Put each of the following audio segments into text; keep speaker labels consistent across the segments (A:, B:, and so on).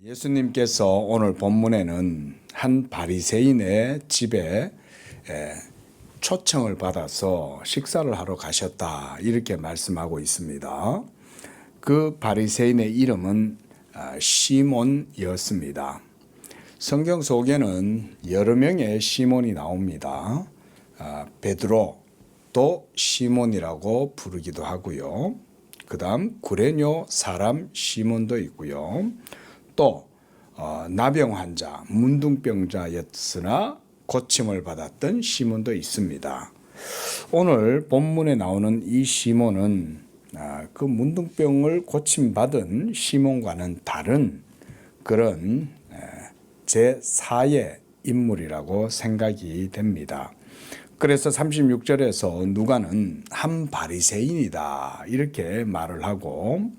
A: 예수님께서 오늘 본문에는 한 바리새인의 집에 초청을 받아서 식사를 하러 가셨다 이렇게 말씀하고 있습니다. 그 바리새인의 이름은 시몬이었습니다. 성경 속에는 여러 명의 시몬이 나옵니다. 베드로 또 시몬이라고 부르기도 하고요. 그 다음 구레뇨 사람 시몬도 있고요. 또 나병 환자, 문둥병자였으나 고침을 받았던 시몬도 있습니다. 오늘 본문에 나오는 이 시몬은 그 문둥병을 고침받은 시몬과는 다른 그런 제4의 인물이라고 생각이 됩니다. 그래서 36절에서 누가는 한 바리새인이다 이렇게 말을 하고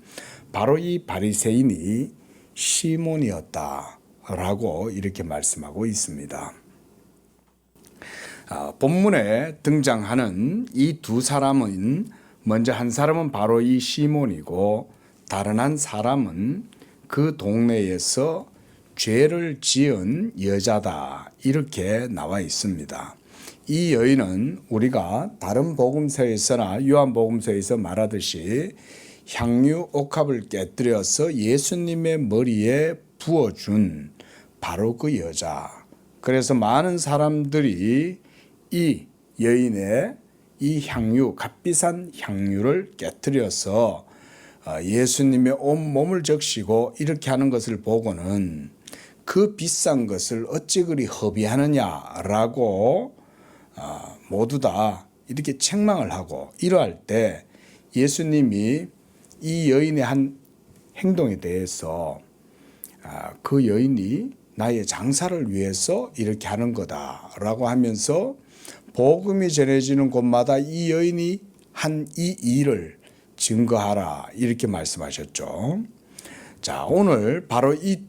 A: 바로 이 바리새인이 시몬이었다라고 이렇게 말씀하고 있습니다. 본문에 등장하는 이 두 사람은 먼저 한 사람은 바로 이 시몬이고 다른 한 사람은 그 동네에서 죄를 지은 여자다 이렇게 나와 있습니다. 이 여인은 우리가 다른 복음서에서나 요한복음서에서 말하듯이 향유 옥합을 깨뜨려서 예수님의 머리에 부어준 바로 그 여자. 그래서 많은 사람들이 이 여인의 이 향유, 값비싼 향유를 깨뜨려서 예수님의 온 몸을 적시고 이렇게 하는 것을 보고는 그 비싼 것을 어찌 그리 허비하느냐라고 모두 다 이렇게 책망을 하고 이러할 때 예수님이 이 여인의 한 행동에 대해서 그 여인이 나의 장사를 위해서 이렇게 하는 거다라고 하면서 복음이 전해지는 곳마다 이 여인이 한 이 일을 증거하라 이렇게 말씀하셨죠. 자, 오늘 바로 이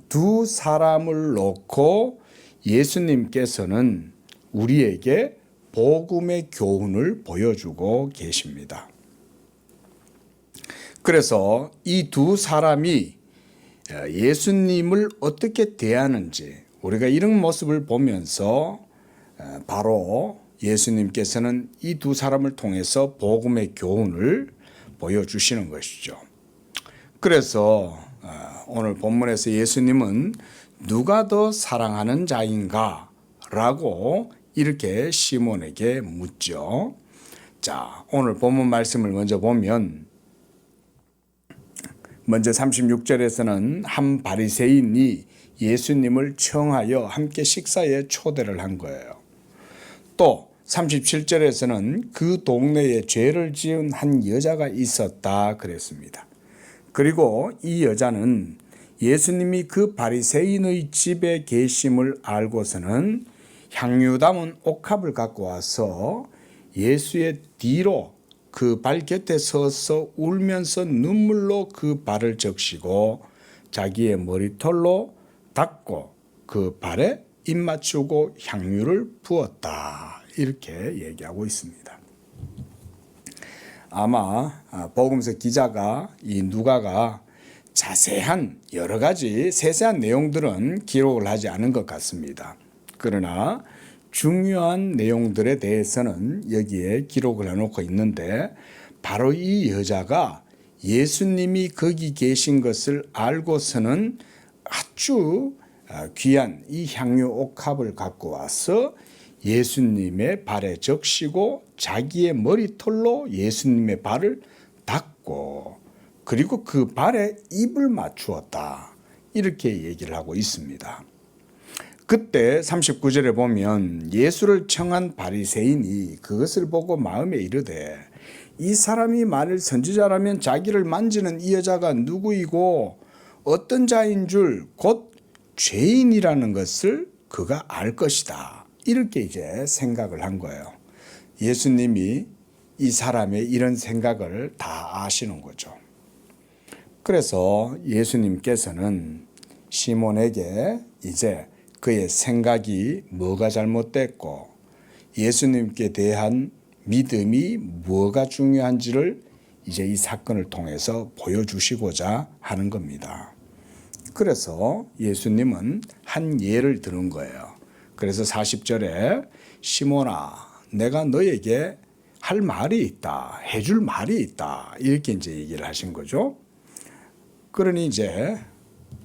A: 두 사람을 놓고 예수님께서는 우리에게 복음의 교훈을 보여주고 계십니다. 그래서 이 두 사람이 예수님을 어떻게 대하는지 우리가 이런 모습을 보면서 바로 예수님께서는 이 두 사람을 통해서 복음의 교훈을 보여주시는 것이죠. 그래서 오늘 본문에서 예수님은 누가 더 사랑하는 자인가? 라고 이렇게 시몬에게 묻죠. 자, 오늘 본문 말씀을 먼저 보면 먼저 36절에서는 한 바리새인이 예수님을 청하여 함께 식사에 초대를 한 거예요. 또 37절에서는 그 동네에 죄를 지은 한 여자가 있었다 그랬습니다. 그리고 이 여자는 예수님이 그 바리새인의 집에 계심을 알고서는 향유 담은 옥합을 갖고 와서 예수의 뒤로 그 발 곁에 서서 울면서 눈물로 그 발을 적시고 자기의 머리털로 닦고 그 발에 입 맞추고 향유를 부었다 이렇게 얘기하고 있습니다. 아마 복음서 기자가 이 누가가 자세한 여러 가지 세세한 내용들은 기록을 하지 않은 것 같습니다. 그러나 중요한 내용들에 대해서는 여기에 기록을 해놓고 있는데 바로 이 여자가 예수님이 거기 계신 것을 알고서는 아주 귀한 이 향유 옥합을 갖고 와서 예수님의 발에 적시고 자기의 머리털로 예수님의 발을 닦고 그리고 그 발에 입을 맞추었다 이렇게 얘기를 하고 있습니다. 그때 39절에 보면 예수를 청한 바리새인이 그것을 보고 마음에 이르되 이 사람이 만일 선지자라면 자기를 만지는 이 여자가 누구이고 어떤 자인 줄 곧 죄인이라는 것을 그가 알 것이다. 이렇게 이제 생각을 한 거예요. 예수님이 이 사람의 이런 생각을 다 아시는 거죠. 그래서 예수님께서는 시몬에게 이제 그의 생각이 뭐가 잘못됐고 예수님께 대한 믿음이 뭐가 중요한지를 이제 이 사건을 통해서 보여주시고자 하는 겁니다. 그래서 예수님은 한 예를 들은 거예요. 그래서 40절에 시몬아, 내가 너에게 할 말이 있다, 해줄 말이 있다, 이렇게 이제 얘기를 하신 거죠. 그러니 이제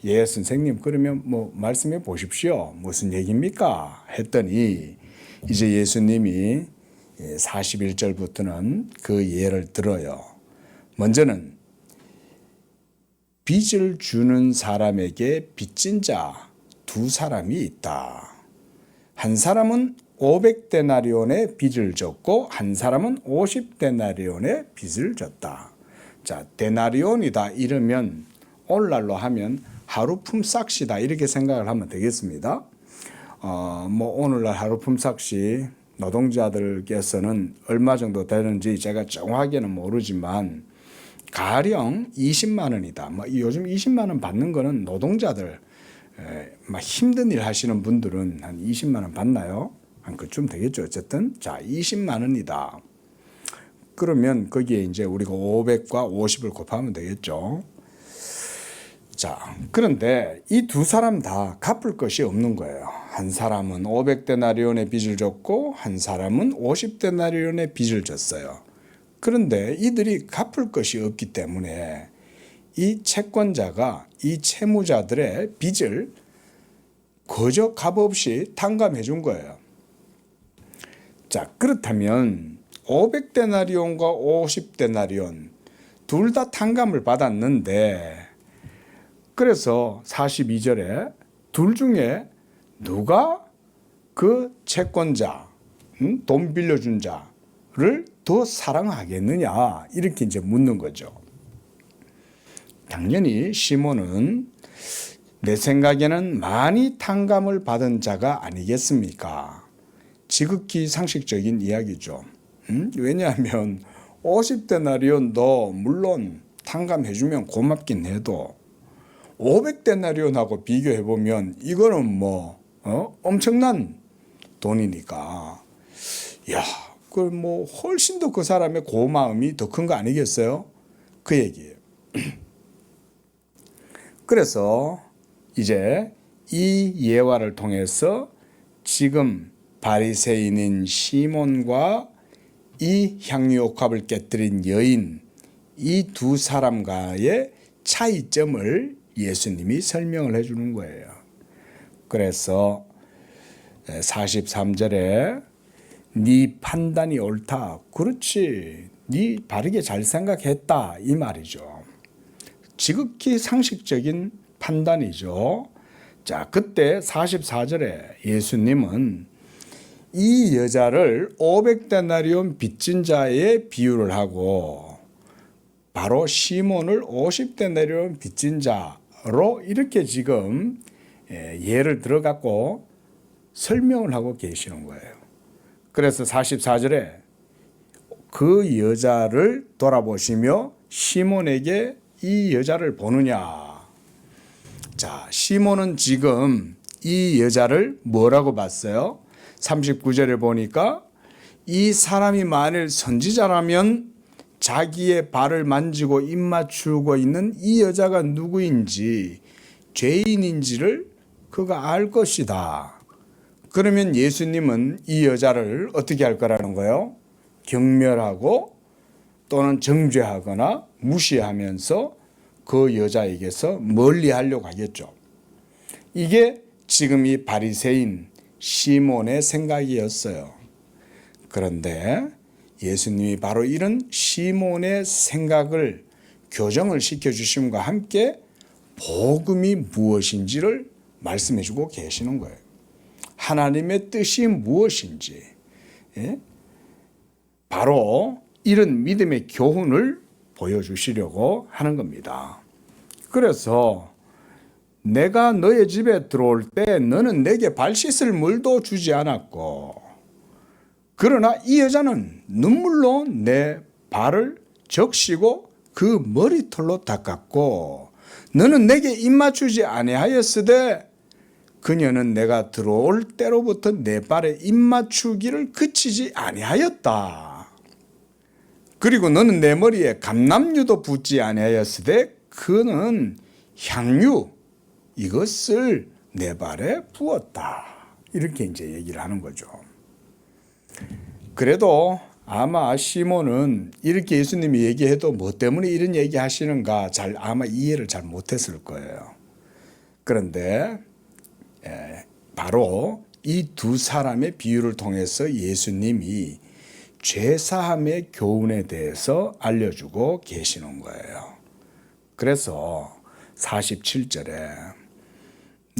A: 예 선생님, 그러면 뭐 말씀해 보십시오. 무슨 얘기입니까? 했더니 이제 예수님이 41절부터는 그 예를 들어요. 먼저는 빚을 주는 사람에게 빚진 자 두 사람이 있다. 한 사람은 500데나리온의 빚을 졌고 한 사람은 50데나리온의 빚을 졌다. 자, 데나리온이다 이러면 오늘날로 하면 하루 품삯이다 이렇게 생각을 하면 되겠습니다. 뭐 오늘날 하루 품삯이 노동자들께서는 얼마 정도 되는지 제가 정확하게는 모르지만 가령 20만 원이다. 뭐 요즘 20만 원 받는 거는 노동자들 막 힘든 일 하시는 분들은 한 20만 원 받나요? 한 그쯤 되겠죠. 어쨌든 자 20만 원이다. 그러면 거기에 이제 우리가 500과 50을 곱하면 되겠죠. 자, 그런데 이 두 사람 다 갚을 것이 없는 거예요. 한 사람은 500데나리온의 빚을 졌고 한 사람은 50데나리온의 빚을 졌어요. 그런데 이들이 갚을 것이 없기 때문에 이 채권자가 이 채무자들의 빚을 거저 값없이 탕감해 준 거예요. 자, 그렇다면 500데나리온과 50데나리온 둘 다 탕감을 받았는데 그래서 42절에 둘 중에 누가 그 채권자, 돈 빌려준 자를 더 사랑하겠느냐 이렇게 이제 묻는 거죠. 당연히 시몬은 내 생각에는 많이 탕감을 받은 자가 아니겠습니까? 지극히 상식적인 이야기죠. 왜냐하면 50데나리온도 물론 탕감해주면 고맙긴 해도 500데나리온하고 비교해보면 이거는 뭐 엄청난 돈이니까 야, 그 뭐 훨씬 더 그 사람의 고마움이 더 큰 거 아니겠어요? 그 얘기예요. 그래서 이제 이 예화를 통해서 지금 바리새인인 시몬과 이 향유옥합을 깨뜨린 여인 이 두 사람과의 차이점을 예수님이 설명을 해주는 거예요. 그래서 43절에 네 판단이 옳다. 그렇지. 네 바르게 잘 생각했다. 이 말이죠. 지극히 상식적인 판단이죠. 자, 그때 44절에 예수님은 이 여자를 500데나리온 빚진 자에 비유를 하고 바로 시몬을 50데나리온 빚진 자로 이렇게 지금 예를 들어갖고 설명을 하고 계시는 거예요. 그래서 44절에 그 여자를 돌아보시며 시몬에게 이 여자를 보느냐. 자, 시몬은 지금 이 여자를 뭐라고 봤어요? 39절에 보니까 이 사람이 만일 선지자라면 자기의 발을 만지고 입 맞추고 있는 이 여자가 누구인지 죄인인지를 그가 알 것이다. 그러면 예수님은 이 여자를 어떻게 할 거라는 거예요? 경멸하고 또는 정죄하거나 무시하면서 그 여자에게서 멀리 하려고 하겠죠. 이게 지금 이 바리새인 시몬의 생각이었어요. 그런데 예수님이 바로 이런 시몬의 생각을 교정을 시켜주심과 함께 복음이 무엇인지를 말씀해 주고 계시는 거예요. 하나님의 뜻이 무엇인지, 바로 이런 믿음의 교훈을 보여주시려고 하는 겁니다. 그래서 내가 너의 집에 들어올 때 너는 내게 발 씻을 물도 주지 않았고, 그러나 이 여자는 눈물로 내 발을 적시고 그 머리털로 닦았고, 너는 내게 입 맞추지 아니하였으되 그녀는 내가 들어올 때로부터 내 발에 입 맞추기를 그치지 아니하였다. 그리고 너는 내 머리에 감람유도 붓지 아니하였으되 그는 향유, 이것을 내 발에 부었다. 이렇게 이제 얘기를 하는 거죠. 그래도 아마 시몬은 이렇게 예수님이 얘기해도 뭐 때문에 이런 얘기 하시는가 아마 이해를 잘 못했을 거예요. 그런데 바로 이 두 사람의 비유를 통해서 예수님이 죄사함의 교훈에 대해서 알려주고 계시는 거예요. 그래서 47절에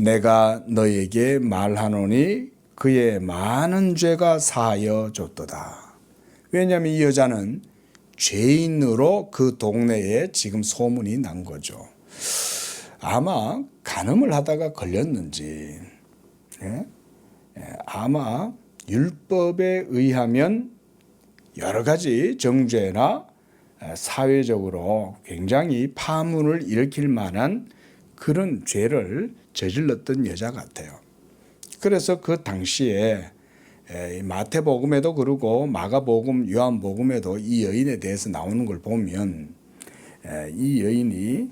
A: 내가 너에게 말하노니 그의 많은 죄가 사하여 줬도다. 왜냐하면 이 여자는 죄인으로 그 동네에 지금 소문이 난 거죠. 아마 간음을 하다가 걸렸는지, 아마 율법에 의하면 여러 가지 정죄나 사회적으로 굉장히 파문을 일으킬 만한 그런 죄를 저질렀던 여자 같아요. 그래서 그 당시에 마태복음에도 그러고 마가복음, 요한복음에도 이 여인에 대해서 나오는 걸 보면 이 여인이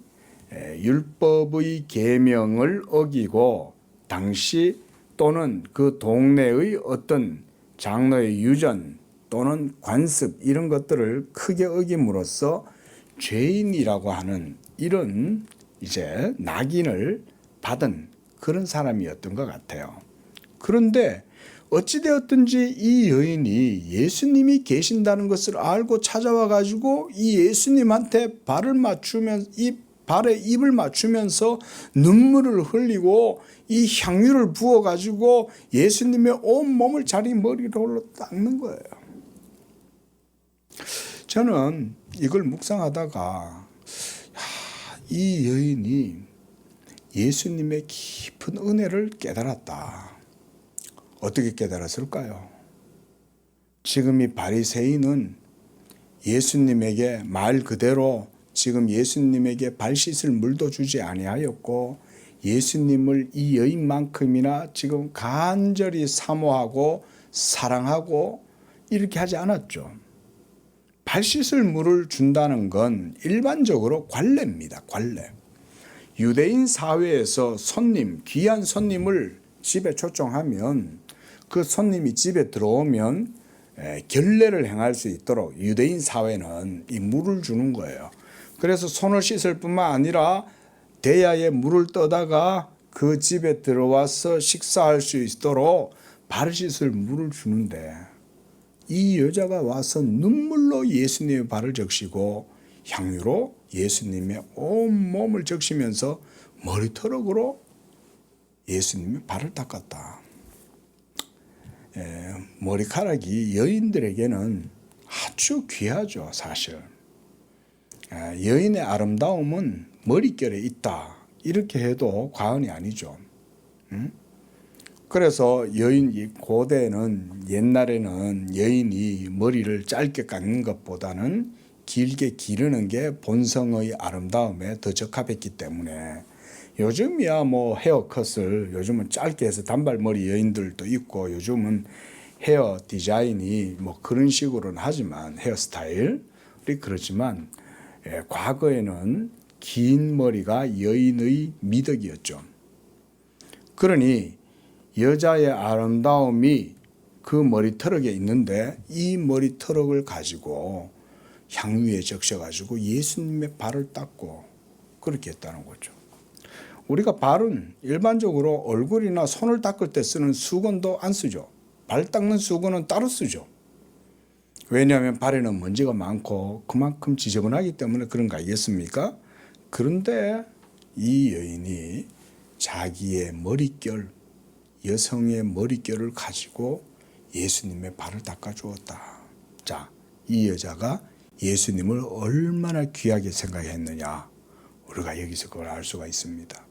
A: 율법의 계명을 어기고 당시 또는 그 동네의 어떤 장로의 유전 또는 관습 이런 것들을 크게 어김으로써 죄인이라고 하는 이런 이제 낙인을 받은 그런 사람이었던 것 같아요. 그런데 어찌되었든지 이 여인이 예수님이 계신다는 것을 알고 찾아와 가지고 이 예수님한테 발에 입을 맞추면서 눈물을 흘리고 이 향유를 부어 가지고 예수님의 온 몸을 자기 머리로 닦는 거예요. 저는 이걸 묵상하다가 이 여인이 예수님의 깊은 은혜를 깨달았다. 어떻게 깨달았을까요? 지금 이 바리새인은 예수님에게 말 그대로 지금 예수님에게 발 씻을 물도 주지 아니하였고 예수님을 이 여인만큼이나 지금 간절히 사모하고 사랑하고 이렇게 하지 않았죠. 발 씻을 물을 준다는 건 일반적으로 관례입니다. 관례. 유대인 사회에서 귀한 손님을 집에 초청하면 그 손님이 집에 들어오면 결례를 행할 수 있도록 유대인 사회는 이 물을 주는 거예요. 그래서 손을 씻을 뿐만 아니라 대야에 물을 떠다가 그 집에 들어와서 식사할 수 있도록 발을 씻을 물을 주는데 이 여자가 와서 눈물로 예수님의 발을 적시고 향유로 예수님의 온 몸을 적시면서 머리털으로 예수님의 발을 닦았다. 머리카락이 여인들에게는 아주 귀하죠, 사실. 여인의 아름다움은 머릿결에 있다. 이렇게 해도 과언이 아니죠. 그래서 고대는 옛날에는 여인이 머리를 짧게 깎는 것보다는 길게 기르는 게 본성의 아름다움에 더 적합했기 때문에 요즘이야 뭐 헤어컷을 요즘은 짧게 해서 단발머리 여인들도 있고 요즘은 헤어 디자인이 뭐 그런 식으로는 하지만 헤어스타일이 그렇지만 과거에는 긴 머리가 여인의 미덕이었죠. 그러니 여자의 아름다움이 그 머리털에 있는데 이 머리털을 가지고 향유에 적셔가지고 예수님의 발을 닦고 그렇게 했다는 거죠. 우리가 발은 일반적으로 얼굴이나 손을 닦을 때 쓰는 수건도 안 쓰죠. 발 닦는 수건은 따로 쓰죠. 왜냐하면 발에는 먼지가 많고 그만큼 지저분하기 때문에 그런 거 아니겠습니까? 그런데 이 여인이 자기의 머릿결, 여성의 머릿결을 가지고 예수님의 발을 닦아주었다. 자, 이 여자가 예수님을 얼마나 귀하게 생각했느냐 우리가 여기서 그걸 알 수가 있습니다.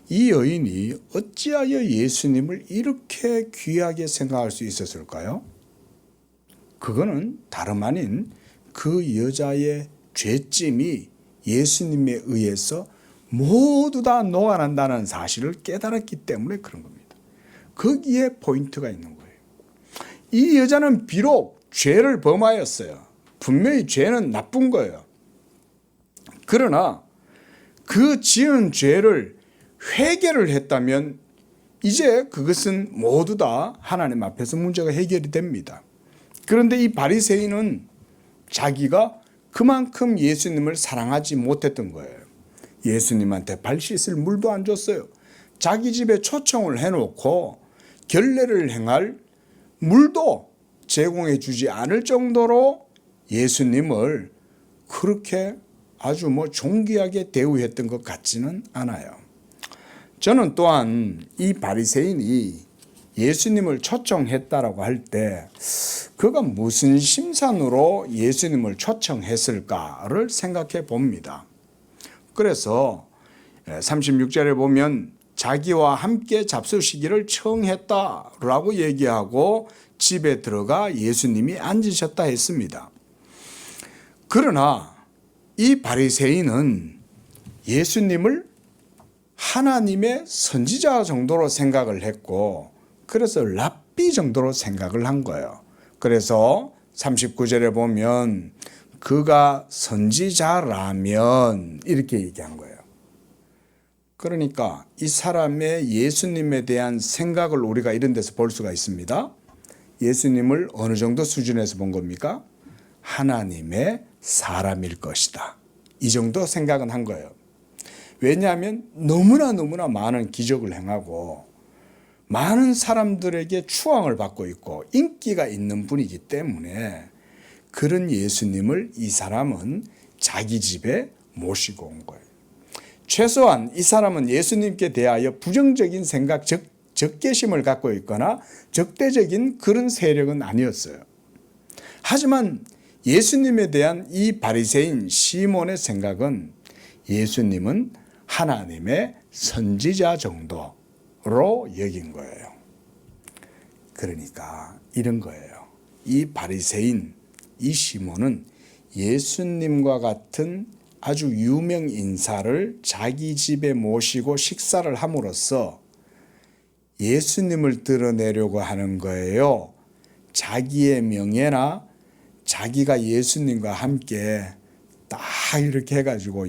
A: 이 여인이 어찌하여 예수님을 이렇게 귀하게 생각할 수 있었을까요? 그거는 다름 아닌 그 여자의 죄짐이 예수님에 의해서 모두 다 녹아난다는 사실을 깨달았기 때문에 그런 겁니다. 거기에 포인트가 있는 거예요. 이 여자는 비록 죄를 범하였어요. 분명히 죄는 나쁜 거예요. 그러나 그 지은 죄를 회개를 했다면 이제 그것은 모두 다 하나님 앞에서 문제가 해결이 됩니다. 그런데 이 바리새인은 자기가 그만큼 예수님을 사랑하지 못했던 거예요. 예수님한테 발 씻을 물도 안 줬어요. 자기 집에 초청을 해놓고 결례를 행할 물도 제공해 주지 않을 정도로 예수님을 그렇게 아주 존귀하게 대우했던 것 같지는 않아요. 저는 또한 이 바리새인이 예수님을 초청했다라고 할 때 그가 무슨 심산으로 예수님을 초청했을까를 생각해 봅니다. 그래서 36절에 보면 자기와 함께 잡수시기를 청했다라고 얘기하고 집에 들어가 예수님이 앉으셨다 했습니다. 그러나 이 바리새인은 예수님을 하나님의 선지자 정도로 생각을 했고 그래서 랍비 정도로 생각을 한 거예요. 그래서 39절에 보면 그가 선지자라면 이렇게 얘기한 거예요. 그러니까 이 사람의 예수님에 대한 생각을 우리가 이런 데서 볼 수가 있습니다. 예수님을 어느 정도 수준에서 본 겁니까? 하나님의 사람일 것이다. 이 정도 생각은 한 거예요. 왜냐하면 너무나 많은 기적을 행하고 많은 사람들에게 추앙을 받고 있고 인기가 있는 분이기 때문에 그런 예수님을 이 사람은 자기 집에 모시고 온 거예요. 최소한 이 사람은 예수님께 대하여 부정적인 생각, 적개심을 갖고 있거나 적대적인 그런 세력은 아니었어요. 하지만 예수님에 대한 이 바리새인 시몬의 생각은 예수님은 하나님의 선지자 정도로 여긴 거예요. 그러니까 이런 거예요. 이 바리새인, 이 시몬은 예수님과 같은 아주 유명 인사를 자기 집에 모시고 식사를 함으로써 예수님을 드러내려고 하는 거예요. 자기의 명예나 자기가 예수님과 함께 딱 이렇게 해가지고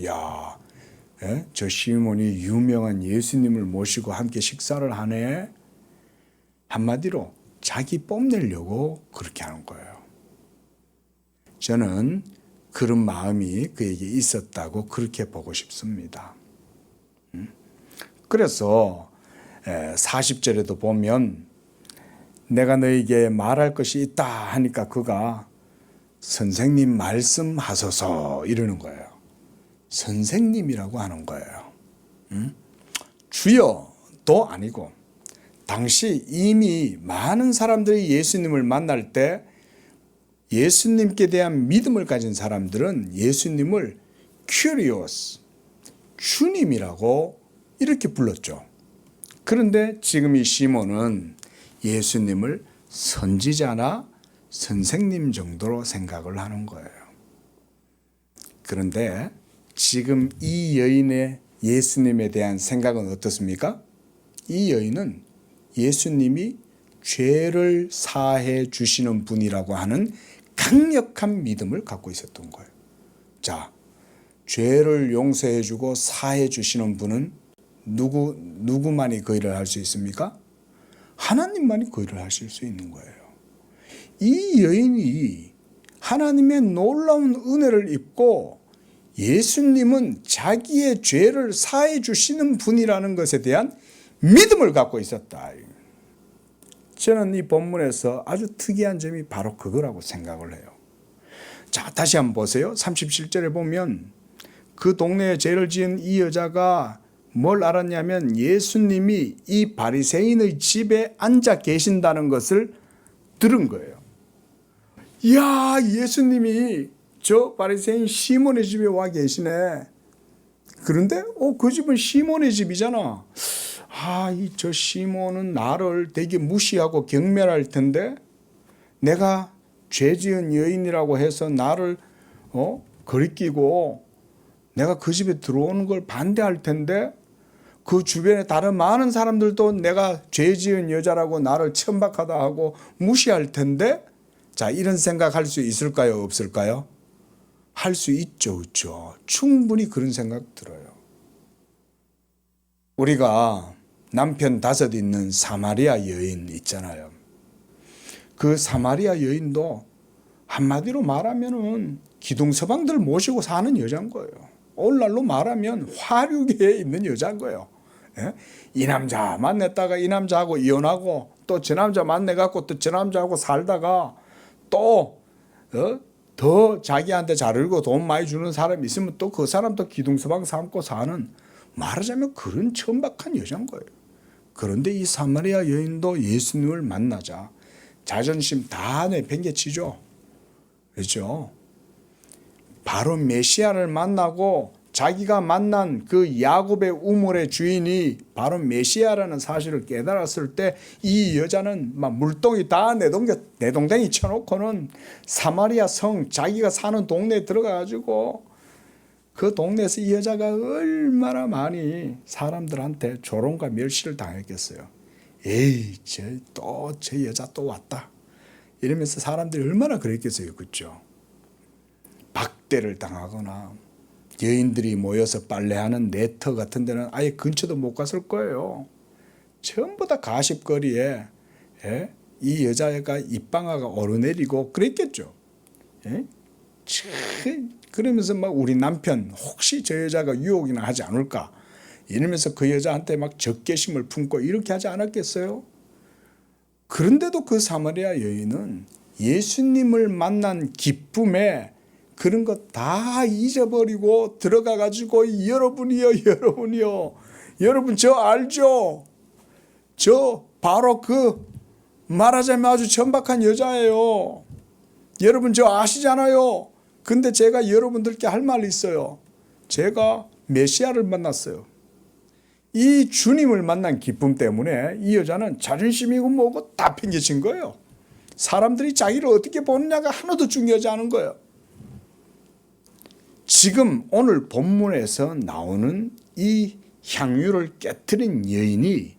A: 저 시몬이 유명한 예수님을 모시고 함께 식사를 하네. 한마디로 자기 뽐내려고 그렇게 하는 거예요. 저는 그런 마음이 그에게 있었다고 그렇게 보고 싶습니다. 그래서 40절에도 보면 내가 너에게 말할 것이 있다 하니까 그가 선생님 말씀하소서 이러는 거예요. 선생님이라고 하는 거예요. 주여도 아니고 당시 이미 많은 사람들이 예수님을 만날 때 예수님께 대한 믿음을 가진 사람들은 예수님을 큐리오스, 주님이라고 이렇게 불렀죠. 그런데 지금 이 시몬은 예수님을 선지자나 선생님 정도로 생각을 하는 거예요. 그런데 지금 이 여인의 예수님에 대한 생각은 어떻습니까? 이 여인은 예수님이 죄를 사해 주시는 분이라고 하는 강력한 믿음을 갖고 있었던 거예요. 자, 죄를 용서해 주고 사해 주시는 분은 누구만이 그 일을 할 수 있습니까? 하나님만이 그 일을 하실 수 있는 거예요. 이 여인이 하나님의 놀라운 은혜를 입고 예수님은 자기의 죄를 사해 주시는 분이라는 것에 대한 믿음을 갖고 있었다. 저는 이 본문에서 아주 특이한 점이 바로 그거라고 생각을 해요. 자, 다시 한번 보세요. 37절에 보면 그 동네에 죄를 지은 이 여자가 뭘 알았냐면 예수님이 이 바리새인의 집에 앉아 계신다는 것을 들은 거예요. 이야, 예수님이 저 바리새인 시몬의 집에 와 계시네. 그런데 그 집은 시몬의 집이잖아. 저 시몬은 나를 되게 무시하고 경멸할 텐데 내가 죄 지은 여인이라고 해서 나를 거리끼고 내가 그 집에 들어오는 걸 반대할 텐데 그 주변에 다른 많은 사람들도 내가 죄 지은 여자라고 나를 천박하다 하고 무시할 텐데 자, 이런 생각할 수 있을까요? 없을까요? 할 수 있죠. 충분히 그런 생각 들어요. 우리가 남편 5 있는 사마리아 여인 있잖아요. 그 사마리아 여인도 한마디로 말하면은 기둥서방들 모시고 사는 여자인 거예요. 오늘날로 말하면 화류계에 있는 여자인 거예요. 예? 이 남자 만났다가 이 남자하고 이혼하고 또 저 남자 만나갖고 또 저 남자하고 살다가 또 더 자기한테 잘 울고 돈 많이 주는 사람이 있으면 또 그 사람도 기둥서방 삼고 사는, 말하자면 그런 천박한 여자인 거예요. 그런데 이 사마리아 여인도 예수님을 만나자 자존심 다 내팽개치죠. 그렇죠? 바로 메시아를 만나고 자기가 만난 그 야곱의 우물의 주인이 바로 메시아라는 사실을 깨달았을 때 이 여자는 막 물동이 다 내동댕이 쳐놓고는 사마리아 성, 자기가 사는 동네에 들어가가지고 그 동네에서 이 여자가 얼마나 많이 사람들한테 조롱과 멸시를 당했겠어요. 에이, 저 여자 또 왔다 이러면서 사람들이 얼마나 그랬겠어요. 그렇죠? 박대를 당하거나 여인들이 모여서 빨래하는 내터 같은 데는 아예 근처도 못 갔을 거예요. 전부 다 가십거리에 이 여자가 입방아가 오르내리고 그랬겠죠. 그러면서 막 우리 남편 혹시 저 여자가 유혹이나 하지 않을까 이러면서 그 여자한테 막 적개심을 품고 이렇게 하지 않았겠어요? 그런데도 그 사마리아 여인은 예수님을 만난 기쁨에 그런 거 다 잊어버리고 들어가가지고 여러분이요. 여러분 저 알죠? 저 바로 그 말하자면 아주 천박한 여자예요. 여러분 저 아시잖아요. 근데 제가 여러분들께 할 말이 있어요. 제가 메시아를 만났어요. 이 주님을 만난 기쁨 때문에 이 여자는 자존심이고 뭐고 다 팽개친 거예요. 사람들이 자기를 어떻게 보느냐가 하나도 중요하지 않은 거예요. 지금 오늘 본문에서 나오는 이 향유를 깨트린 여인이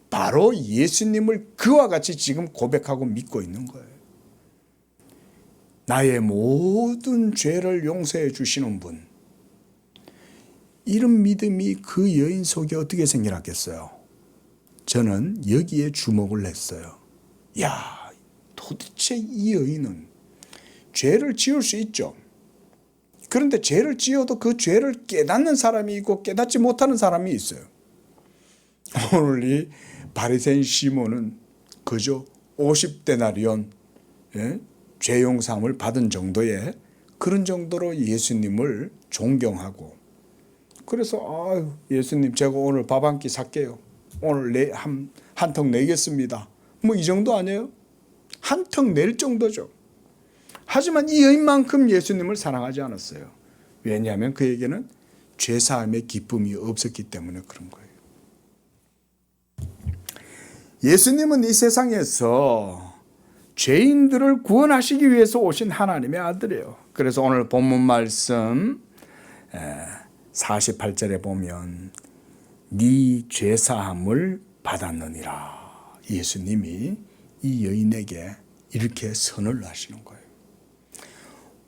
A: 바로 예수님을 그와 같이 지금 고백하고 믿고 있는 거예요. 나의 모든 죄를 용서해 주시는 분. 이런 믿음이 그 여인 속에 어떻게 생겨났겠어요? 저는 여기에 주목을 했어요. 야, 도대체 이 여인은 죄를 지을 수 있죠. 그런데 죄를 지어도 그 죄를 깨닫는 사람이 있고 깨닫지 못하는 사람이 있어요. 오늘 이 바리새인 시몬은 그저 50데나리온 죄 용서함을 받은 정도의 그런 정도로 예수님을 존경하고, 그래서 예수님 제가 오늘 밥 한 끼 살게요. 오늘 한 턱 내겠습니다. 뭐 이 정도 아니에요? 한 턱 낼 정도죠. 하지만 이 여인만큼 예수님을 사랑하지 않았어요. 왜냐하면 그에게는 죄사함의 기쁨이 없었기 때문에 그런 거예요. 예수님은 이 세상에서 죄인들을 구원하시기 위해서 오신 하나님의 아들이에요. 그래서 오늘 본문 말씀 48절에 보면 네 죄사함을 받았느니라. 예수님이 이 여인에게 이렇게 선을 하시는 거예요.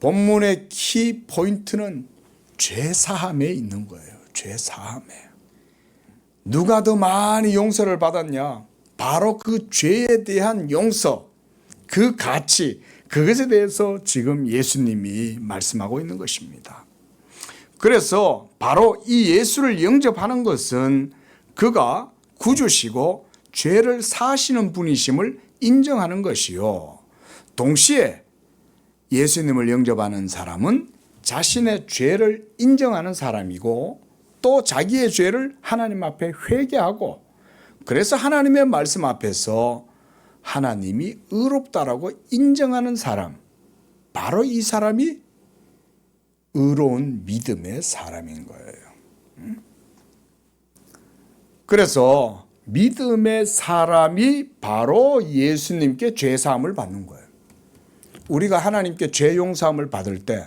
A: 본문의 키 포인트는 죄사함에 있는 거예요. 죄사함에. 누가 더 많이 용서를 받았냐? 바로 그 죄에 대한 용서, 그 가치, 그것에 대해서 지금 예수님이 말씀하고 있는 것입니다. 그래서 바로 이 예수를 영접하는 것은 그가 구주시고 죄를 사하시는 분이심을 인정하는 것이요. 동시에 예수님을 영접하는 사람은 자신의 죄를 인정하는 사람이고 또 자기의 죄를 하나님 앞에 회개하고, 그래서 하나님의 말씀 앞에서 하나님이 의롭다라고 인정하는 사람, 바로 이 사람이 의로운 믿음의 사람인 거예요. 그래서 믿음의 사람이 바로 예수님께 죄사함을 받는 거예요. 우리가 하나님께 죄 용서함을 받을 때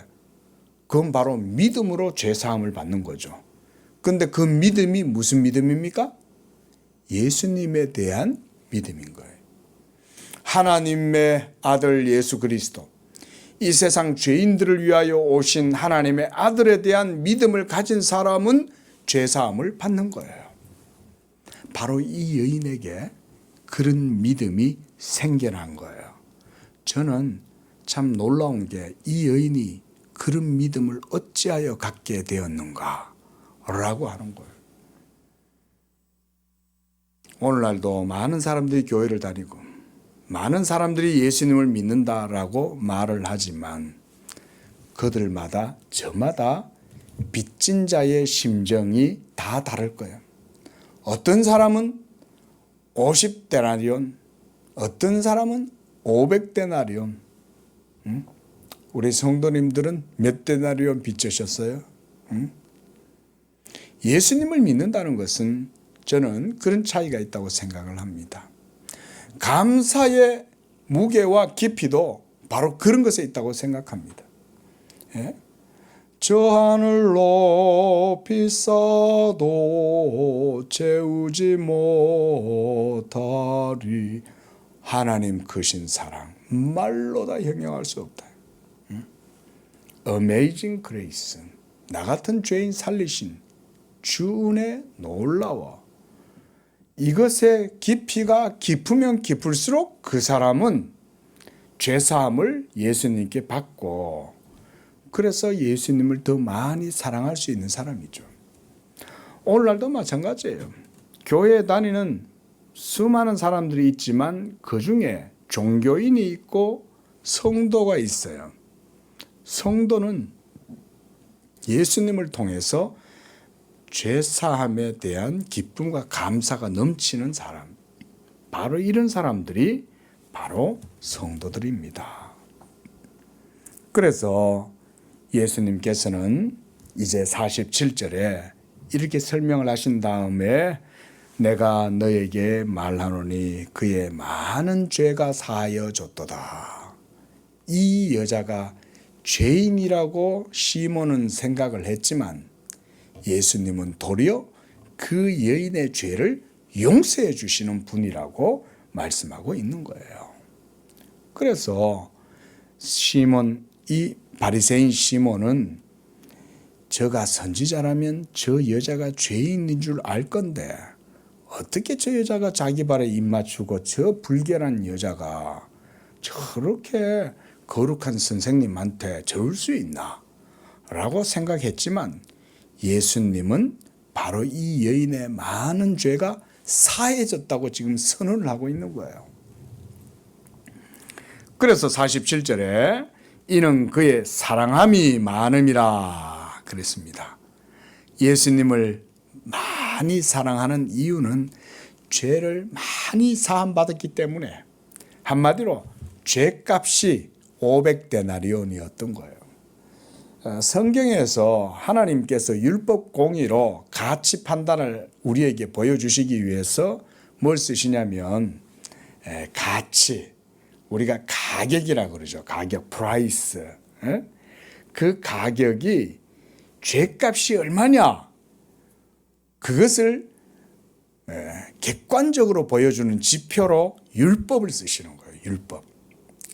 A: 그건 바로 믿음으로 죄사함을 받는 거죠. 그런데 그 믿음이 무슨 믿음입니까? 예수님에 대한 믿음인 거예요. 하나님의 아들 예수 그리스도, 이 세상 죄인들을 위하여 오신 하나님의 아들에 대한 믿음을 가진 사람은 죄사함을 받는 거예요. 바로 이 여인에게 그런 믿음이 생겨난 거예요. 저는 참 놀라운 게 이 여인이 그런 믿음을 어찌하여 갖게 되었는가 라고 하는 거예요. 오늘날도 많은 사람들이 교회를 다니고 많은 사람들이 예수님을 믿는다라고 말을 하지만 그들마다 저마다 빚진 자의 심정이 다 다를 거예요. 어떤 사람은 50데나리온, 어떤 사람은 500데나리온. 우리 성도님들은 몇 데나리온 빚지셨어요? 예수님을 믿는다는 것은 저는 그런 차이가 있다고 생각을 합니다. 감사의 무게와 깊이도 바로 그런 것에 있다고 생각합니다. 예? 저 하늘 높이 쌓아도 채우지 못하리. 하나님 크신 사랑 말로 다 형용할 수 없다. Amazing Grace. 나 같은 죄인 살리신 주 은혜 놀라워. 이것의 깊이가 깊으면 깊을수록 그 사람은 죄사함을 예수님께 받고 그래서 예수님을 더 많이 사랑할 수 있는 사람이죠. 오늘날도 마찬가지예요. 교회에 다니는 수많은 사람들이 있지만 그중에 종교인이 있고 성도가 있어요. 성도는 예수님을 통해서 죄사함에 대한 기쁨과 감사가 넘치는 사람, 바로 이런 사람들이 바로 성도들입니다. 그래서 예수님께서는 이제 47절에 이렇게 설명을 하신 다음에 내가 너에게 말하노니 그의 많은 죄가 사하여졌도다. 이 여자가 죄인이라고 시몬은 생각을 했지만 예수님은 도리어 그 여인의 죄를 용서해 주시는 분이라고 말씀하고 있는 거예요. 그래서 시몬, 이 바리새인 시몬은 저가 선지자라면 저 여자가 죄인인 줄 알 건데 어떻게 저 여자가 자기 발에 입 맞추고 저 불결한 여자가 저렇게 거룩한 선생님한테 저을 수 있나? 라고 생각했지만 예수님은 바로 이 여인의 많은 죄가 사해졌다고 지금 선언을 하고 있는 거예요. 그래서 47절에 이는 그의 사랑함이 많음이라 그랬습니다. 예수님을 많이 사랑하는 이유는 죄를 많이 사함받았기 때문에 한마디로 죄값이 500데나리온이었던 거예요. 성경에서 하나님께서 율법 공의로 가치 판단을 우리에게 보여주시기 위해서 뭘 쓰시냐면 가치, 우리가 가격이라고 그러죠. 가격, 프라이스. 그 가격이 죄값이 얼마냐? 그것을 객관적으로 보여주는 지표로 율법을 쓰시는 거예요. 율법.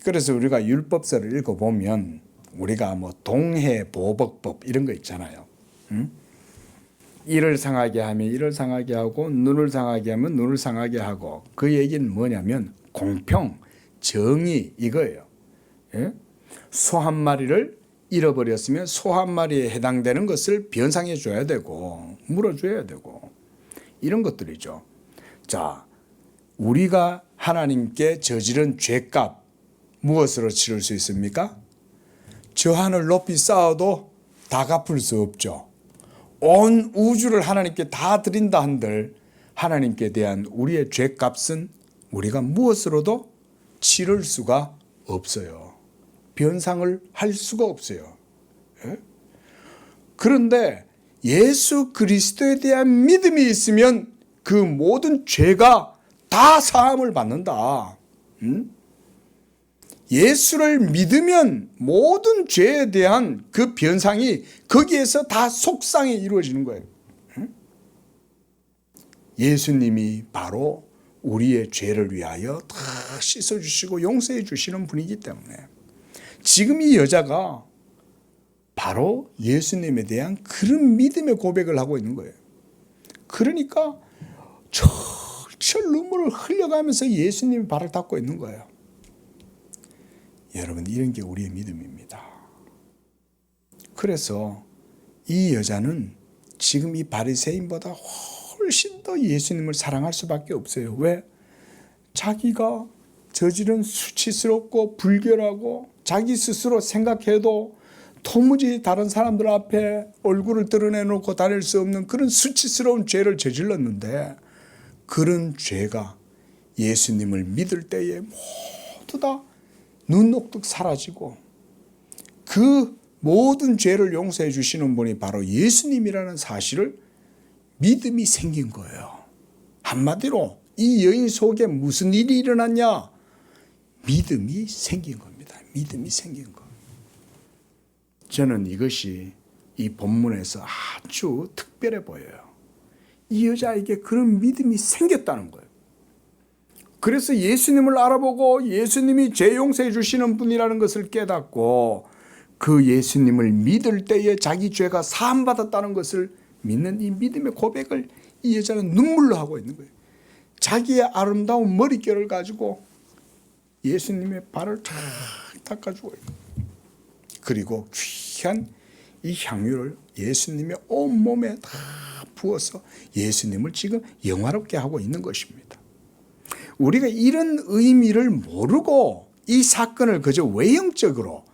A: 그래서 우리가 율법서를 읽어보면 우리가 뭐 동해보복법 이런 거 있잖아요. 이를 상하게 하면 이를 상하게 하고 눈을 상하게 하면 눈을 상하게 하고 그 얘기는 뭐냐면 공평, 정의 이거예요. 예? 소 한 마리를 잃어버렸으면 소 한 마리에 해당되는 것을 변상해 줘야 되고 물어줘야 되고 이런 것들이죠. 자, 우리가 하나님께 저지른 죄값 무엇으로 치를 수 있습니까? 저 하늘 높이 쌓아도 다 갚을 수 없죠. 온 우주를 하나님께 다 드린다 한들 하나님께 대한 우리의 죄값은 우리가 무엇으로도 치를 수가 없어요. 변상을 할 수가 없어요. 예? 그런데 예수 그리스도에 대한 믿음이 있으면 그 모든 죄가 다 사함을 받는다. 예수를 믿으면 모든 죄에 대한 그 변상이 거기에서 다 속상히 이루어지는 거예요. 예수님이 바로 우리의 죄를 위하여 다 씻어주시고 용서해 주시는 분이기 때문에 지금 이 여자가 바로 예수님에 대한 그런 믿음의 고백을 하고 있는 거예요. 그러니까 철철 눈물을 흘려가면서 예수님의 발을 닦고 있는 거예요. 여러분, 이런 게 우리의 믿음입니다. 그래서 이 여자는 지금 이 바리새인보다 훨씬 더 예수님을 사랑할 수밖에 없어요. 왜? 자기가 저지른 수치스럽고 불결하고 자기 스스로 생각해도 도무지 다른 사람들 앞에 얼굴을 드러내놓고 다닐 수 없는 그런 수치스러운 죄를 저질렀는데, 그런 죄가 예수님을 믿을 때에 모두 다 눈녹듯 사라지고 그 모든 죄를 용서해 주시는 분이 바로 예수님이라는 사실을 믿음이 생긴 거예요. 한마디로 이 여인 속에 무슨 일이 일어났냐? 믿음이 생긴 겁니다. 믿음이 생긴 거. 저는 이것이 이 본문에서 아주 특별해 보여요. 이 여자에게 그런 믿음이 생겼다는 거예요. 그래서 예수님을 알아보고 예수님이 죄 용서해 주시는 분이라는 것을 깨닫고 그 예수님을 믿을 때에 자기 죄가 사함받았다는 것을 믿는 이 믿음의 고백을 이 여자는 눈물로 하고 있는 거예요. 자기의 아름다운 머릿결을 가지고 예수님의 발을 탁 닦아주고 있는 거예요. 그리고 귀한 이 향유를 예수님의 온몸에 다 부어서 예수님을 지금 영화롭게 하고 있는 것입니다. 우리가 이런 의미를 모르고 이 사건을 그저 외형적으로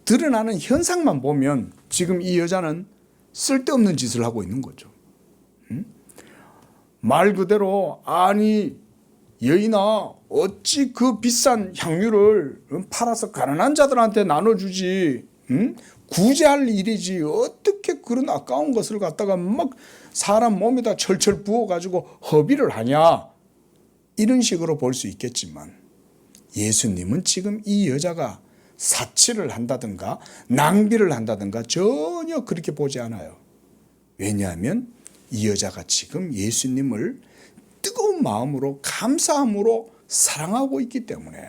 A: 드러나는 현상만 보면 지금 이 여자는 쓸데없는 짓을 하고 있는 거죠. 말 그대로 아니 여인아 어찌 그 비싼 향유를 팔아서 가난한 자들한테 나눠주지, 구제할 일이지 어떻게 그런 아까운 것을 갖다가 막 사람 몸에다 철철 부어가지고 허비를 하냐, 이런 식으로 볼 수 있겠지만 예수님은 지금 이 여자가 사치를 한다든가 낭비를 한다든가 전혀 그렇게 보지 않아요. 왜냐하면 이 여자가 지금 예수님을 뜨거운 마음으로 감사함으로 사랑하고 있기 때문에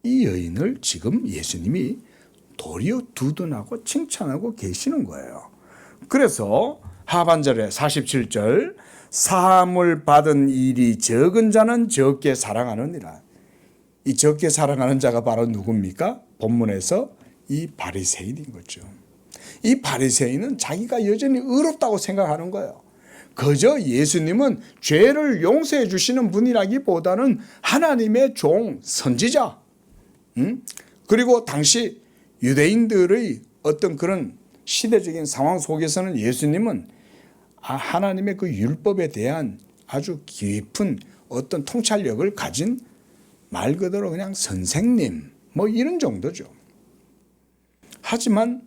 A: 이 여인을 지금 예수님이 도리어 두둔하고 칭찬하고 계시는 거예요. 그래서 하반절에 47절 사함을 받은 일이 적은 자는 적게 사랑하느니라. 이 적게 사랑하는 자가 바로 누굽니까? 본문에서 이 바리새인인 거죠. 이 바리새인은 자기가 여전히 의롭다고 생각하는 거예요. 그저 예수님은 죄를 용서해 주시는 분이라기보다는 하나님의 종, 선지자, 그리고 당시 유대인들의 어떤 그런 시대적인 상황 속에서는 예수님은 하나님의 그 율법에 대한 아주 깊은 어떤 통찰력을 가진 말 그대로 그냥 선생님 뭐 이런 정도죠. 하지만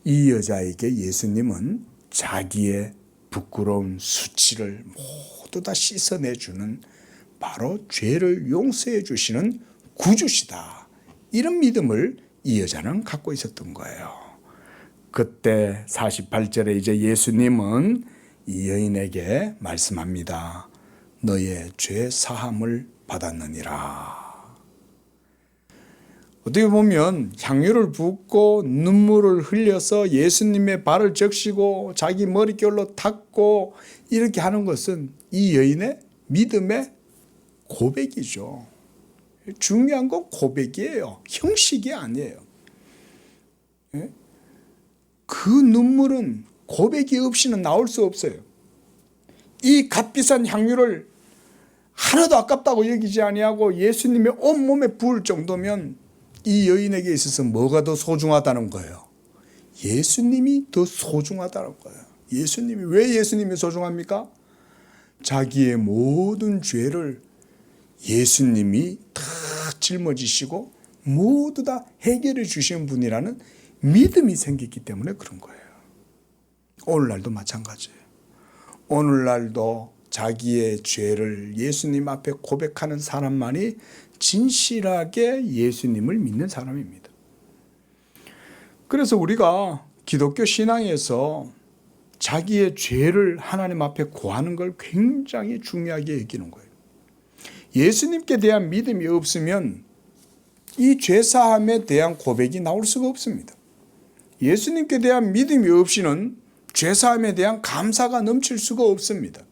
A: 이 여자에게 예수님은 자기의 부끄러운 수치를 모두 다 씻어내주는 바로 죄를 용서해 주시는 구주시다, 이런 믿음을 이 여자는 갖고 있었던 거예요. 그때 48절에 이제 예수님은 이 여인에게 말씀합니다. 너의 죄 사함을 받았느니라. 어떻게 보면 향유를 붓고 눈물을 흘려서 예수님의 발을 적시고 자기 머릿결로 닦고 이렇게 하는 것은 이 여인의 믿음의 고백이죠. 중요한 건 고백이에요. 형식이 아니에요. 그 눈물은 고백이 없이는 나올 수 없어요. 이 값비싼 향유를 하나도 아깝다고 여기지 아니하고 예수님의 온몸에 부을 정도면 이 여인에게 있어서 뭐가 더 소중하다는 거예요? 예수님이 더 소중하다는 거예요. 예수님이, 왜 예수님이 소중합니까? 자기의 모든 죄를 예수님이 다 짊어지시고 모두 다 해결해 주신 분이라는 믿음이 생겼기 때문에 그런 거예요. 오늘날도 마찬가지예요. 오늘날도 자기의 죄를 예수님 앞에 고백하는 사람만이 진실하게 예수님을 믿는 사람입니다. 그래서 우리가 기독교 신앙에서 자기의 죄를 하나님 앞에 고하는 걸 굉장히 중요하게 여기는 거예요. 예수님께 대한 믿음이 없으면 이 죄사함에 대한 고백이 나올 수가 없습니다. 예수님께 대한 믿음이 없이는 죄사함에 대한 감사가 넘칠 수가 없습니다.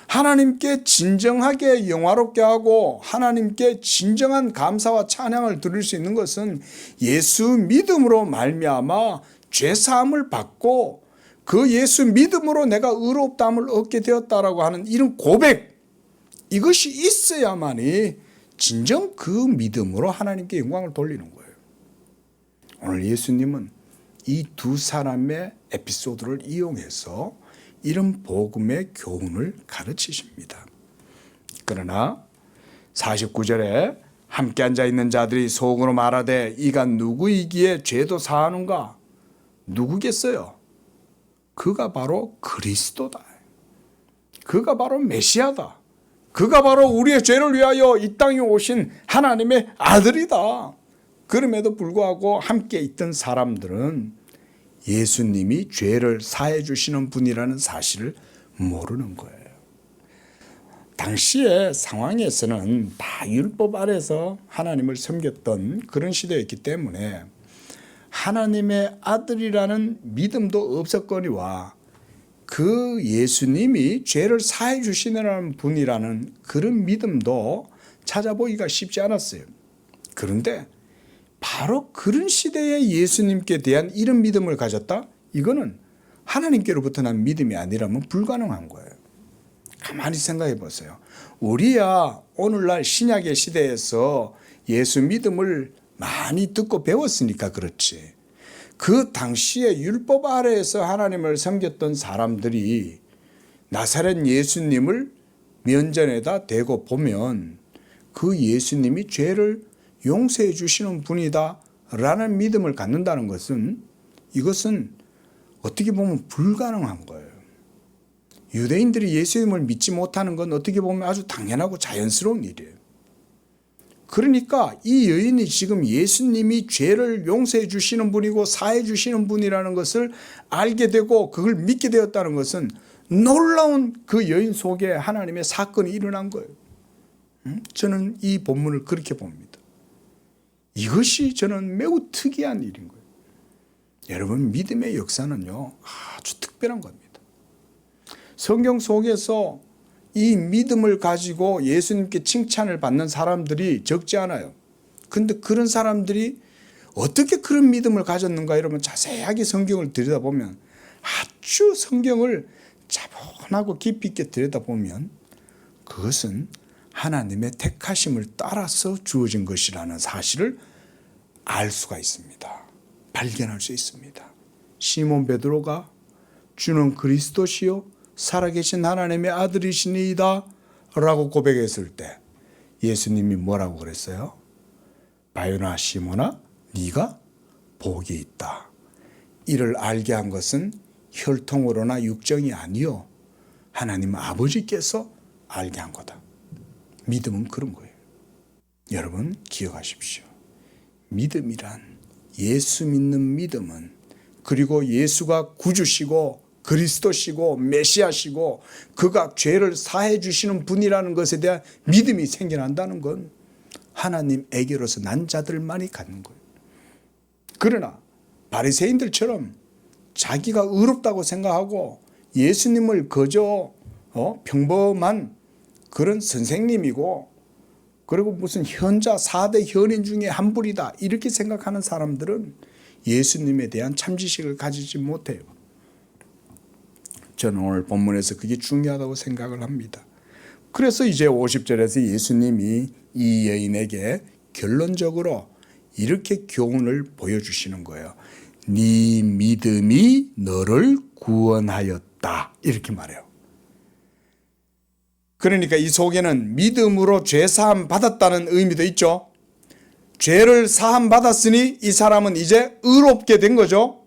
A: 하나님께 진정하게 영화롭게 하고 하나님께 진정한 감사와 찬양을 드릴 수 있는 것은 예수 믿음으로 말미암아 죄사함을 받고 그 예수 믿음으로 내가 의롭다함을 얻게 되었다라고 하는 이런 고백, 이것이 있어야만이 진정 그 믿음으로 하나님께 영광을 돌리는 거예요. 오늘 예수님은 이 두 사람의 에피소드를 이용해서 이런 복음의 교훈을 가르치십니다. 그러나 49절에 함께 앉아있는 자들이 속으로 말하되 이가 누구이기에 죄도 사하는가? 누구겠어요? 그가 바로 그리스도다. 그가 바로 메시아다. 그가 바로 우리의 죄를 위하여 이 땅에 오신 하나님의 아들이다. 그럼에도 불구하고 함께 있던 사람들은 예수님이 죄를 사해 주시는 분이라는 사실을 모르는 거예요. 당시의 상황에서는 다 율법 아래서 하나님을 섬겼던 그런 시대였기 때문에 하나님의 아들이라는 믿음도 없었거니와 그 예수님이 죄를 사해 주시는 분이라는 그런 믿음도 찾아보기가 쉽지 않았어요. 그런데 바로 그런 시대에 예수님께 대한 이런 믿음을 가졌다? 이거는 하나님께로부터 난 믿음이 아니라면 불가능한 거예요. 가만히 생각해 보세요. 우리야 오늘날 신약의 시대에서 예수 믿음을 많이 듣고 배웠으니까 그렇지. 그 당시에 율법 아래에서 하나님을 섬겼던 사람들이 나사렛 예수님을 면전에다 대고 보면 그 예수님이 죄를 용서해 주시는 분이다 라는 믿음을 갖는다는 것은 이것은 어떻게 보면 불가능한 거예요. 유대인들이 예수님을 믿지 못하는 건 어떻게 보면 아주 당연하고 자연스러운 일이에요. 그러니까 이 여인이 지금 예수님이 죄를 용서해 주시는 분이고 사해 주시는 분이라는 것을 알게 되고 그걸 믿게 되었다는 것은 놀라운 그 여인 속에 하나님의 사건이 일어난 거예요. 저는 이 본문을 그렇게 봅니다. 이것이 저는 매우 특이한 일인 거예요. 여러분, 믿음의 역사는요, 아주 특별한 겁니다. 성경 속에서 이 믿음을 가지고 예수님께 칭찬을 받는 사람들이 적지 않아요. 근데 그런 사람들이 어떻게 그런 믿음을 가졌는가 이러면 자세하게 성경을 들여다보면 아주 성경을 차분하고 깊이 있게 들여다보면 그것은 하나님의 택하심을 따라서 주어진 것이라는 사실을 알 수가 있습니다. 발견할 수 있습니다. 시몬 베드로가 주는 그리스도시요 살아계신 하나님의 아들이시니이다 라고 고백했을 때 예수님이 뭐라고 그랬어요? 바요나 시몬아 네가 복이 있다. 이를 알게 한 것은 혈통으로나 육정이 아니요 하나님 아버지께서 알게 한 거다. 믿음은 그런 거예요. 여러분 기억하십시오. 믿음이란 예수 믿는 믿음은 그리고 예수가 구주시고 그리스도시고 메시아시고 그가 죄를 사해 주시는 분이라는 것에 대한 믿음이 생겨난다는 건 하나님에게로서 난 자들만이 갖는 거예요. 그러나 바리새인들처럼 자기가 의롭다고 생각하고 예수님을 그저 평범한 그런 선생님이고 그리고 무슨 현자 4대 현인 중에 한 분이다 이렇게 생각하는 사람들은 예수님에 대한 참지식을 가지지 못해요. 저는 오늘 본문에서 그게 중요하다고 생각을 합니다. 그래서 이제 50절에서 예수님이 이 여인에게 결론적으로 이렇게 교훈을 보여주시는 거예요. 네 믿음이 너를 구원하였다 이렇게 말해요. 그러니까 이 속에는 믿음으로 죄사함 받았다는 의미도 있죠. 죄를 사함 받았으니 이 사람은 이제 의롭게 된 거죠.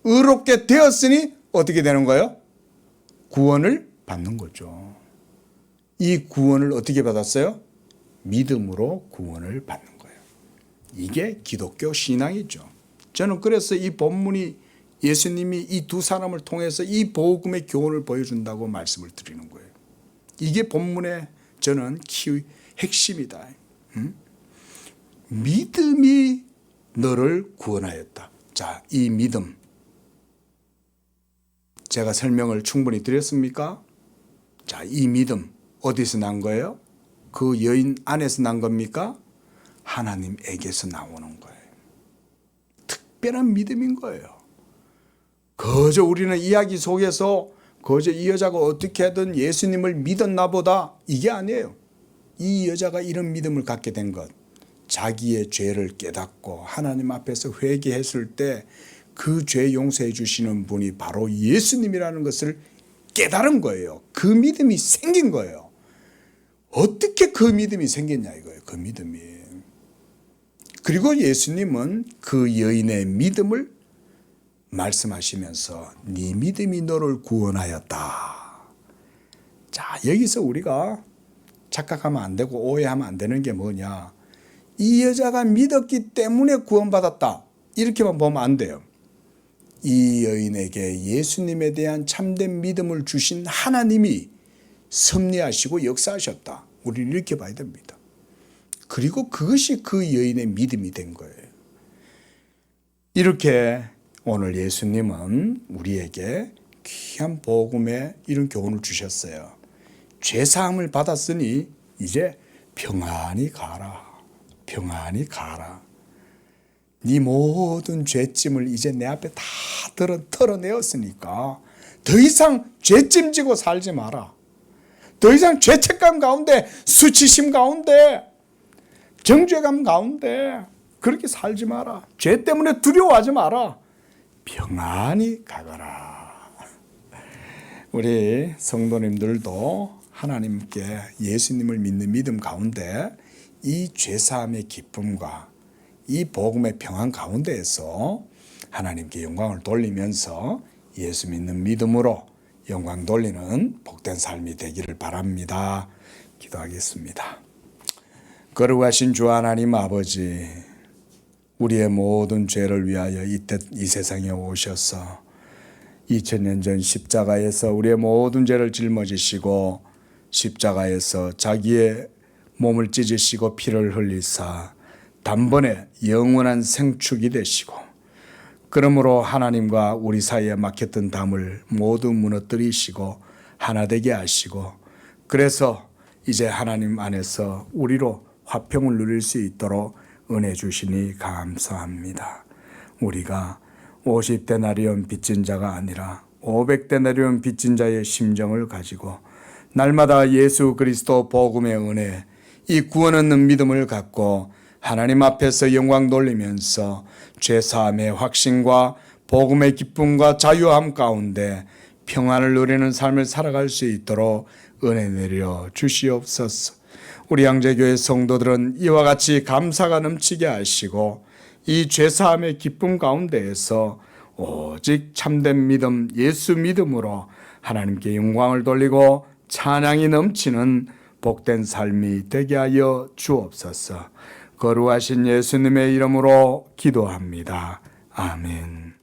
A: 의롭게 되었으니 어떻게 되는 거예요? 구원을 받는 거죠. 이 구원을 어떻게 받았어요? 믿음으로 구원을 받는 거예요. 이게 기독교 신앙이죠. 저는 그래서 이 본문이 예수님이 이 두 사람을 통해서 이 복음의 교훈을 보여준다고 말씀을 드리는 거예요. 이게 본문의 저는 핵심이다. 믿음이 너를 구원하였다. 자, 이 믿음. 제가 설명을 충분히 드렸습니까? 자, 이 믿음 어디서 난 거예요? 그 여인 안에서 난 겁니까? 하나님에게서 나오는 거예요. 특별한 믿음인 거예요. 그저 우리는 이야기 속에서 그저 이 여자가 어떻게든 예수님을 믿었나 보다, 이게 아니에요. 이 여자가 이런 믿음을 갖게 된 것, 자기의 죄를 깨닫고 하나님 앞에서 회개했을 때 그 죄 용서해 주시는 분이 바로 예수님이라는 것을 깨달은 거예요. 그 믿음이 생긴 거예요. 어떻게 그 믿음이 생겼냐 이거예요. 그 믿음이. 그리고 예수님은 그 여인의 믿음을 말씀하시면서 네 믿음이 너를 구원하였다. 자, 여기서 우리가 착각하면 안 되고 오해하면 안 되는 게 뭐냐, 이 여자가 믿었기 때문에 구원받았다, 이렇게만 보면 안 돼요. 이 여인에게 예수님에 대한 참된 믿음을 주신 하나님이 섭리하시고 역사하셨다, 우리는 이렇게 봐야 됩니다. 그리고 그것이 그 여인의 믿음이 된 거예요. 이렇게 오늘 예수님은 우리에게 귀한 복음의 이런 교훈을 주셨어요. 죄사함을 받았으니 이제 평안히 가라. 평안히 가라. 네 모든 죄짐을 이제 내 앞에 다 털어내었으니까 더 이상 죄짐 지고 살지 마라. 더 이상 죄책감 가운데, 수치심 가운데, 정죄감 가운데 그렇게 살지 마라. 죄 때문에 두려워하지 마라. 평안히 가거라. 우리 성도님들도 하나님께 예수님을 믿는 믿음 가운데 이 죄사함의 기쁨과 이 복음의 평안 가운데에서 하나님께 영광을 돌리면서 예수 믿는 믿음으로 영광 돌리는 복된 삶이 되기를 바랍니다. 기도하겠습니다. 거룩하신 주 하나님 아버지, 우리의 모든 죄를 위하여 이 세상에 오셔서 2000년 전 십자가에서 우리의 모든 죄를 짊어지시고 십자가에서 자기의 몸을 찢으시고 피를 흘리사 단번에 영원한 생축이 되시고, 그러므로 하나님과 우리 사이에 막혔던 담을 모두 무너뜨리시고 하나 되게 하시고, 그래서 이제 하나님 안에서 우리로 화평을 누릴 수 있도록 은혜 주시니 감사합니다. 우리가 50데나리온 빚진 자가 아니라 500데나리온 빚진 자의 심정을 가지고 날마다 예수 그리스도 복음의 은혜, 이 구원 얻는 믿음을 갖고 하나님 앞에서 영광 돌리면서 죄사함의 확신과 복음의 기쁨과 자유함 가운데 평안을 누리는 삶을 살아갈 수 있도록 은혜 내려 주시옵소서. 우리 양재교회 성도들은 이와 같이 감사가 넘치게 하시고 이 죄사함의 기쁨 가운데에서 오직 참된 믿음, 예수 믿음으로 하나님께 영광을 돌리고 찬양이 넘치는 복된 삶이 되게 하여 주옵소서. 거룩하신 예수님의 이름으로 기도합니다. 아멘.